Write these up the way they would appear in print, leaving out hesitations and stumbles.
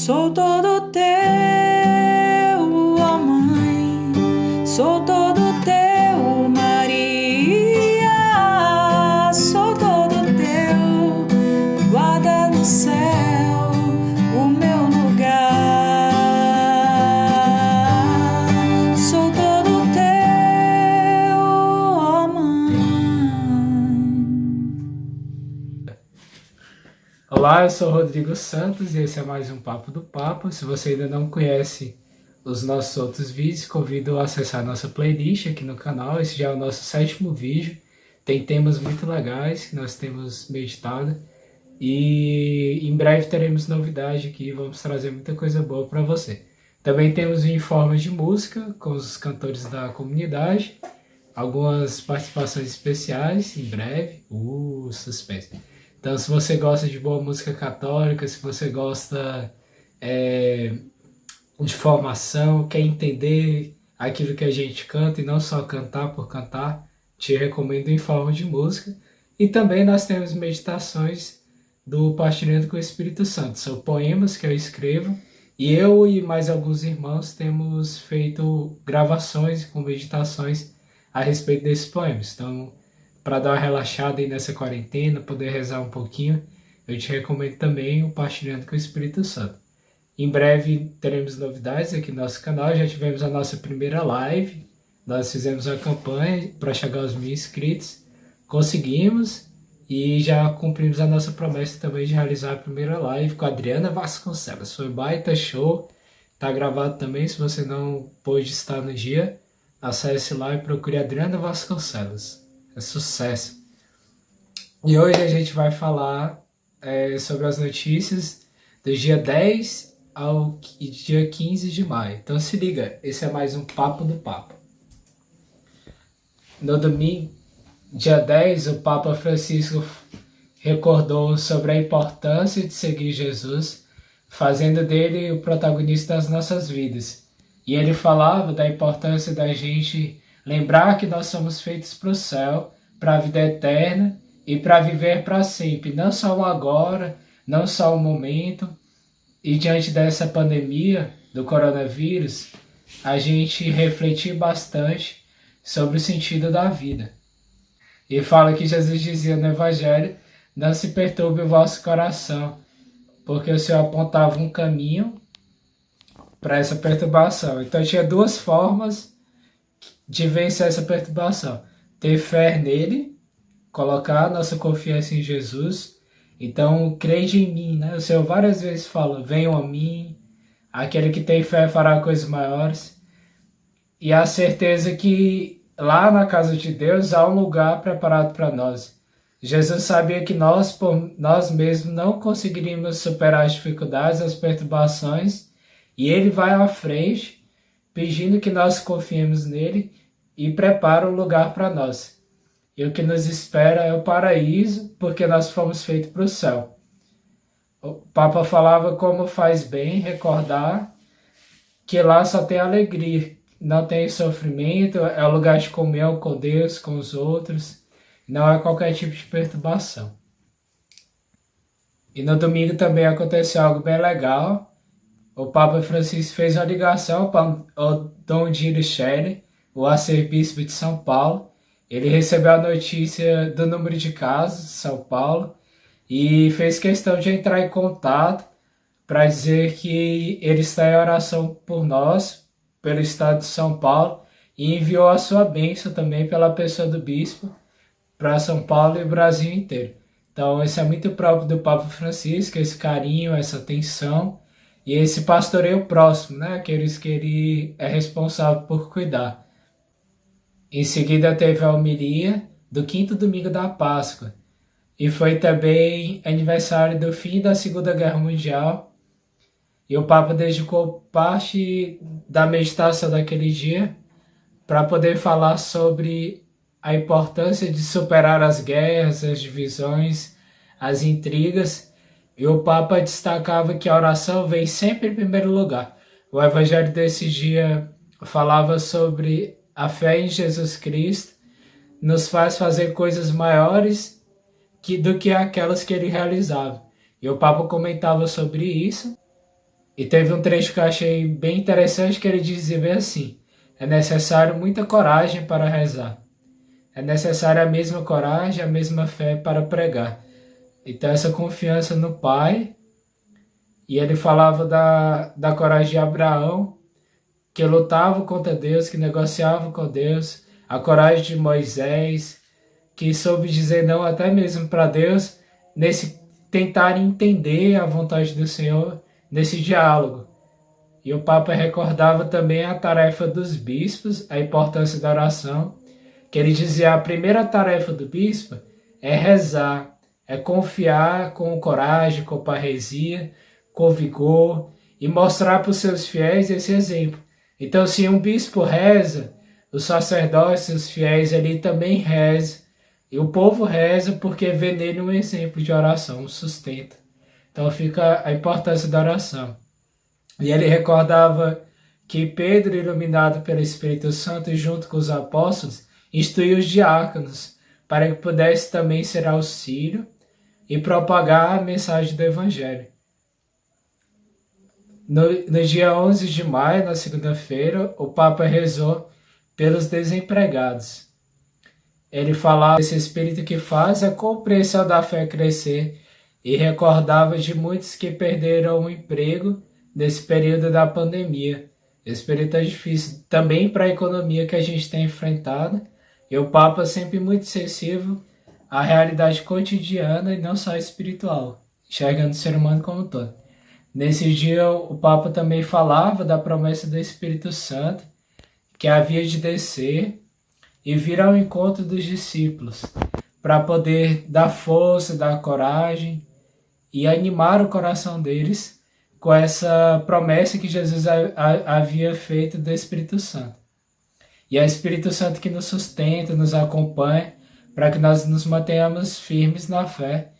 Sou todo teu, ó Mãe, sou todo teu, Maria, sou todo teu, guarda no céu o meu lugar. Sou todo teu, ó Mãe. Olá, eu sou o Rodrigo Santos e esse é mais um Papo do Papo. Se você ainda não conhece os nossos outros vídeos, convido a acessar nossa playlist aqui no canal. Esse já é o nosso 7º vídeo. Tem temas muito legais que nós temos meditado e em breve teremos novidade aqui, vamos trazer muita coisa boa para você. Também temos informes de música com os cantores da comunidade, algumas participações especiais em breve, suspense. Então, se você gosta de boa música católica, se você gosta de formação, quer entender aquilo que a gente canta e não só cantar por cantar, te recomendo em forma de música. E também nós temos meditações do Partilhando com o Espírito Santo. São poemas que eu escrevo e eu e mais alguns irmãos temos feito gravações com meditações a respeito desses poemas. Então, para dar uma relaxada aí nessa quarentena, poder rezar um pouquinho, eu te recomendo também o Partilhando com o Espírito Santo. Em breve teremos novidades aqui no nosso canal, já tivemos a nossa primeira live, nós fizemos a campanha para chegar aos 1.000 inscritos, conseguimos e já cumprimos a nossa promessa também de realizar a primeira live com a Adriana Vasconcelos. Foi baita show, tá gravado também, se você não pôde estar no dia, acesse lá e procure Adriana Vasconcelos. É sucesso. E hoje a gente vai falar sobre as notícias do dia 10 ao dia 15 de maio. Então se liga, esse é mais um Papo do Papa. No domingo, dia 10, o Papa Francisco recordou sobre a importância de seguir Jesus, fazendo dele o protagonista das nossas vidas. E ele falava da importância da gente lembrar que nós somos feitos para o céu, para a vida eterna e para viver para sempre, não só o agora, não só o momento. E diante dessa pandemia do coronavírus, a gente refletir bastante sobre o sentido da vida. E fala que Jesus dizia no Evangelho: não se perturbe o vosso coração, porque o Senhor apontava um caminho para essa perturbação. Então tinha duas formas de vencer essa perturbação: ter fé nele, colocar nossa confiança em Jesus. Então, crede em mim, né? O Senhor várias vezes fala: venham a mim, aquele que tem fé fará coisas maiores. E a certeza que lá na casa de Deus há um lugar preparado para nós. Jesus sabia que nós, por nós mesmos, não conseguiríamos superar as dificuldades, as perturbações, e ele vai à frente, pedindo que nós confiemos nele e prepara um lugar para nós. E o que nos espera é o paraíso, porque nós fomos feitos para o céu. O Papa falava como faz bem recordar que lá só tem alegria, não tem sofrimento, é o lugar de comunhão com Deus, com os outros, não é qualquer tipo de perturbação. E no domingo também aconteceu algo bem legal. O Papa Francisco fez uma ligação para o Dom Gilles Scherer, o arcebispo de São Paulo. Ele recebeu a notícia do número de casos de São Paulo e fez questão de entrar em contato para dizer que ele está em oração por nós, pelo estado de São Paulo, e enviou a sua bênção também pela pessoa do bispo para São Paulo e o Brasil inteiro. Então, isso é muito próprio do Papa Francisco, esse carinho, essa atenção e esse pastoreio próximo, né? Aqueles que ele é responsável por cuidar. Em seguida teve a homilia do 5º domingo da Páscoa. E foi também aniversário do fim da Segunda Guerra Mundial. E o Papa dedicou parte da meditação daquele dia para poder falar sobre a importância de superar as guerras, as divisões, as intrigas. E o Papa destacava que a oração vem sempre em primeiro lugar. O Evangelho desse dia falava sobre a fé em Jesus Cristo nos faz fazer coisas maiores do que aquelas que ele realizava. E o Papa comentava sobre isso E teve um trecho que eu achei bem interessante que ele dizia bem assim: é necessário muita coragem para rezar. É necessária a mesma coragem, a mesma fé para pregar. Então, essa confiança no Pai. E ele falava da coragem de Abraão, que lutava contra Deus, que negociava com Deus, a coragem de Moisés, que soube dizer não até mesmo para Deus, nesse tentar entender a vontade do Senhor, nesse diálogo. E o Papa recordava também a tarefa dos bispos, a importância da oração, que ele dizia a primeira tarefa do bispo é rezar, é confiar com coragem, com parresia, com vigor e mostrar para os seus fiéis esse exemplo. Então, se um bispo reza, os sacerdotes, os fiéis ali também rezam, e o povo reza porque vê nele um exemplo de oração, um sustento. Então fica a importância da oração. E ele recordava que Pedro, iluminado pelo Espírito Santo, junto com os apóstolos, instruiu os diáconos para que pudesse também ser auxílio e propagar a mensagem do Evangelho. No dia 11 de maio, na segunda-feira, o Papa rezou pelos desempregados. Ele falava desse espírito que faz a compreensão da fé crescer e recordava de muitos que perderam o emprego nesse período da pandemia. Esse período é difícil também para a economia que a gente tem enfrentado. E o Papa sempre muito sensível à realidade cotidiana e não só espiritual, enxergando o ser humano como um todo. Nesse dia, o Papa também falava da promessa do Espírito Santo, que havia de descer e vir ao encontro dos discípulos, para poder dar força, dar coragem e animar o coração deles com essa promessa que Jesus havia feito do Espírito Santo. E é o Espírito Santo que nos sustenta, nos acompanha, para que nós nos mantenhamos firmes na fé,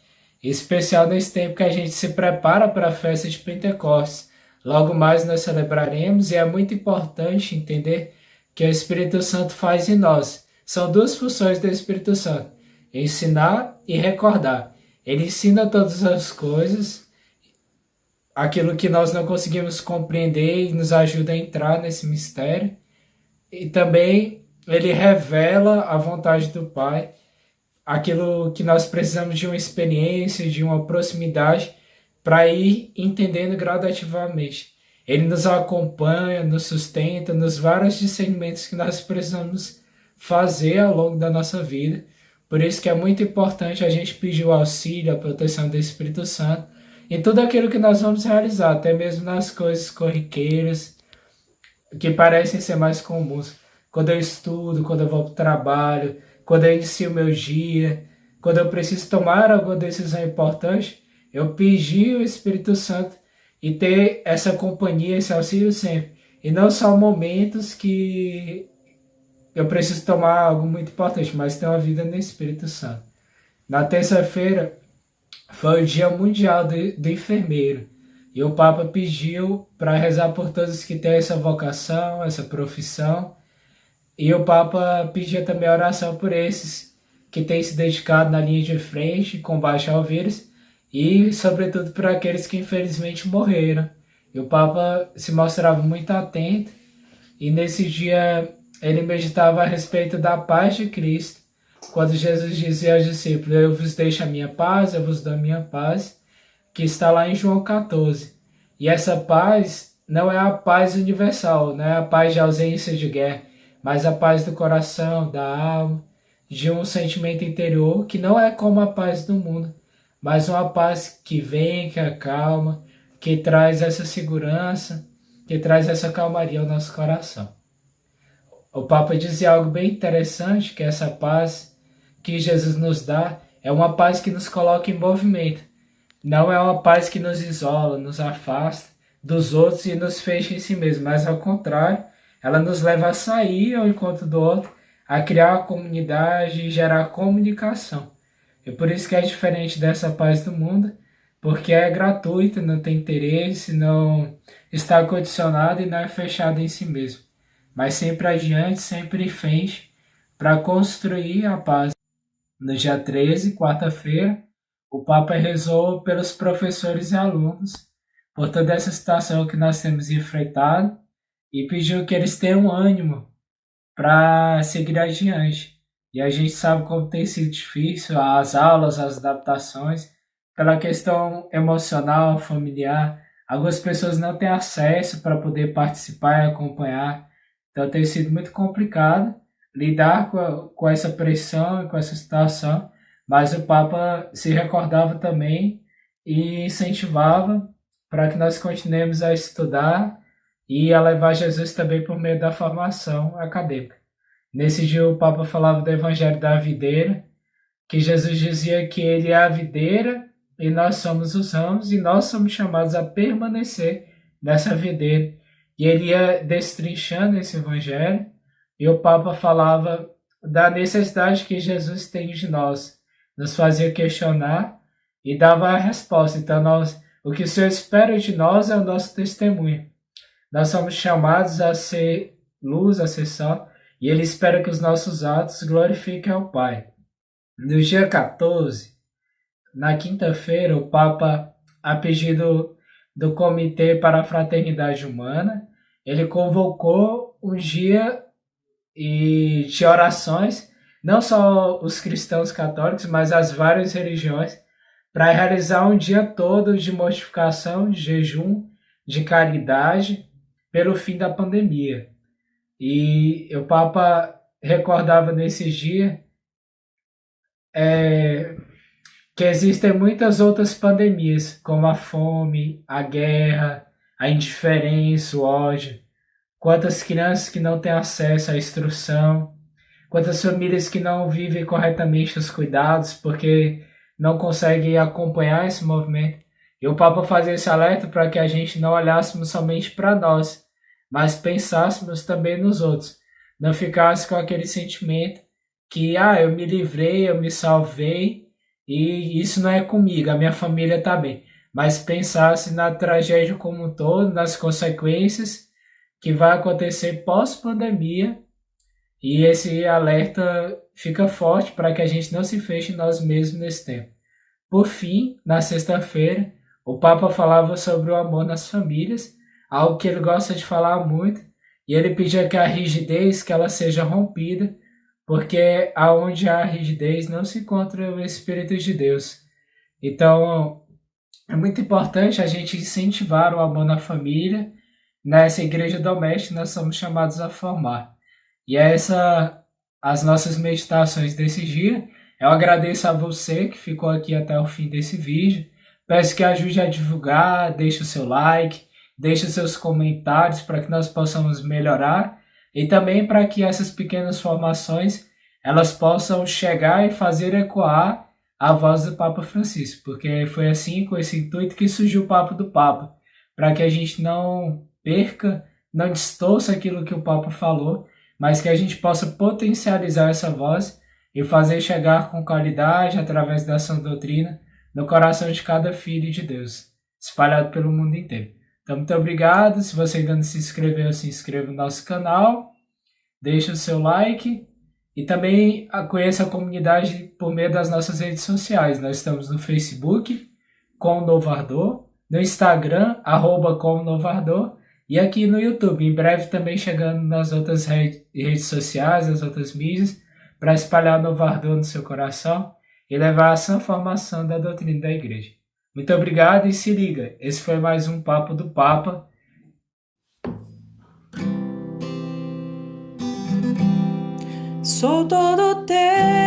em especial nesse tempo que a gente se prepara para a festa de Pentecostes. Logo mais nós celebraremos e é muito importante entender que o Espírito Santo faz em nós. São duas funções do Espírito Santo: ensinar e recordar. Ele ensina todas as coisas, aquilo que nós não conseguimos compreender e nos ajuda a entrar nesse mistério. E também ele revela a vontade do Pai, aquilo que nós precisamos de uma experiência, de uma proximidade, para ir entendendo gradativamente. Ele nos acompanha, nos sustenta nos vários discernimentos que nós precisamos fazer ao longo da nossa vida. Por isso que é muito importante a gente pedir o auxílio, a proteção do Espírito Santo em tudo aquilo que nós vamos realizar, até mesmo nas coisas corriqueiras, que parecem ser mais comuns. Quando eu estudo, quando eu vou para o trabalho, quando eu inicio o meu dia, quando eu preciso tomar alguma decisão importante, eu pedir o Espírito Santo e ter essa companhia, esse auxílio sempre. E não só momentos que eu preciso tomar algo muito importante, mas ter uma vida no Espírito Santo. Na terça-feira foi o Dia Mundial do Enfermeiro. E o Papa pediu para rezar por todos que têm essa vocação, essa profissão. E o Papa pedia também a oração por esses que têm se dedicado na linha de frente, combate ao vírus, e sobretudo por aqueles que infelizmente morreram. E o Papa se mostrava muito atento, e nesse dia ele meditava a respeito da paz de Cristo, quando Jesus dizia aos discípulos: eu vos deixo a minha paz, eu vos dou a minha paz, que está lá em João 14. E essa paz não é a paz universal, não é a paz de ausência de guerra, mas a paz do coração, da alma, de um sentimento interior que não é como a paz do mundo, mas uma paz que vem, que acalma, que traz essa segurança, que traz essa calmaria ao nosso coração. O Papa dizia algo bem interessante, que essa paz que Jesus nos dá é uma paz que nos coloca em movimento. Não é uma paz que nos isola, nos afasta dos outros e nos fecha em si mesmo, mas ao contrário, ela nos leva a sair ao encontro do outro, a criar uma comunidade e gerar comunicação. E por isso que é diferente dessa paz do mundo, porque é gratuita, não tem interesse, não está condicionada e não é fechada em si mesmo, mas sempre adiante, sempre em frente, para construir a paz. No dia 13, quarta-feira, o Papa rezou pelos professores e alunos, por toda essa situação que nós temos enfrentado e pediu que eles tenham ânimo para seguir adiante. E a gente sabe como tem sido difícil as aulas, as adaptações, pela questão emocional, familiar. Algumas pessoas não têm acesso para poder participar e acompanhar, então tem sido muito complicado lidar com essa pressão e com essa situação, mas o Papa se recordava também e incentivava para que nós continuemos a estudar e a levar Jesus também por meio da formação acadêmica. Nesse dia o Papa falava do Evangelho da videira, que Jesus dizia que ele é a videira e nós somos os ramos e nós somos chamados a permanecer nessa videira. E ele ia destrinchando esse Evangelho e o Papa falava da necessidade que Jesus tem de nós, nos fazia questionar e dava a resposta. Então, o que o Senhor espera de nós é o nosso testemunho. Nós somos chamados a ser luz, a ser sal, e Ele espera que os nossos atos glorifiquem ao Pai. No dia 14, na quinta-feira, o Papa, a pedido do Comitê para a Fraternidade Humana, ele convocou um dia de orações, não só os cristãos católicos, mas as várias religiões, para realizar um dia todo de mortificação, de jejum, de caridade, pelo fim da pandemia. E o Papa recordava nesse dia que existem muitas outras pandemias, como a fome, a guerra, a indiferença, o ódio. Quantas crianças que não têm acesso à instrução, quantas famílias que não vivem corretamente os cuidados porque não conseguem acompanhar esse movimento. E o Papa fazia esse alerta para que a gente não olhássemos somente para nós, mas pensássemos também nos outros. Não ficasse com aquele sentimento que, eu me livrei, eu me salvei, e isso não é comigo, a minha família está bem. Mas pensasse na tragédia como um todo, nas consequências que vai acontecer pós-pandemia, e esse alerta fica forte para que a gente não se feche em nós mesmos nesse tempo. Por fim, na sexta-feira, o Papa falava sobre o amor nas famílias, algo que ele gosta de falar muito, e ele pedia que a rigidez que ela seja rompida, porque aonde há rigidez não se encontra o Espírito de Deus. Então, é muito importante a gente incentivar o amor na família. Nessa igreja doméstica nós somos chamados a formar. E as nossas meditações desse dia. Eu agradeço a você que ficou aqui até o fim desse vídeo. Peço que ajude a divulgar, deixe o seu like, deixe os seus comentários para que nós possamos melhorar e também para que essas pequenas formações elas possam chegar e fazer ecoar a voz do Papa Francisco, porque foi assim, com esse intuito, que surgiu o Papo do Papa, para que a gente não perca, não distorça aquilo que o Papa falou, mas que a gente possa potencializar essa voz e fazer chegar com qualidade, através da sã doutrina, no coração de cada filho de Deus, espalhado pelo mundo inteiro. Então, muito obrigado. Se você ainda não se inscreveu, se inscreva no nosso canal, deixe o seu like e também conheça a comunidade por meio das nossas redes sociais. Nós estamos no Facebook, com Novo Ardor, no Instagram, @com Novo Ardor, e aqui no YouTube. Em breve também chegando nas outras redes sociais, nas outras mídias, para espalhar Novo Ardor no seu coração e levar a sã formação da doutrina da Igreja. Muito obrigado e se liga, esse foi mais um Papo do Papa. Sou todo teu.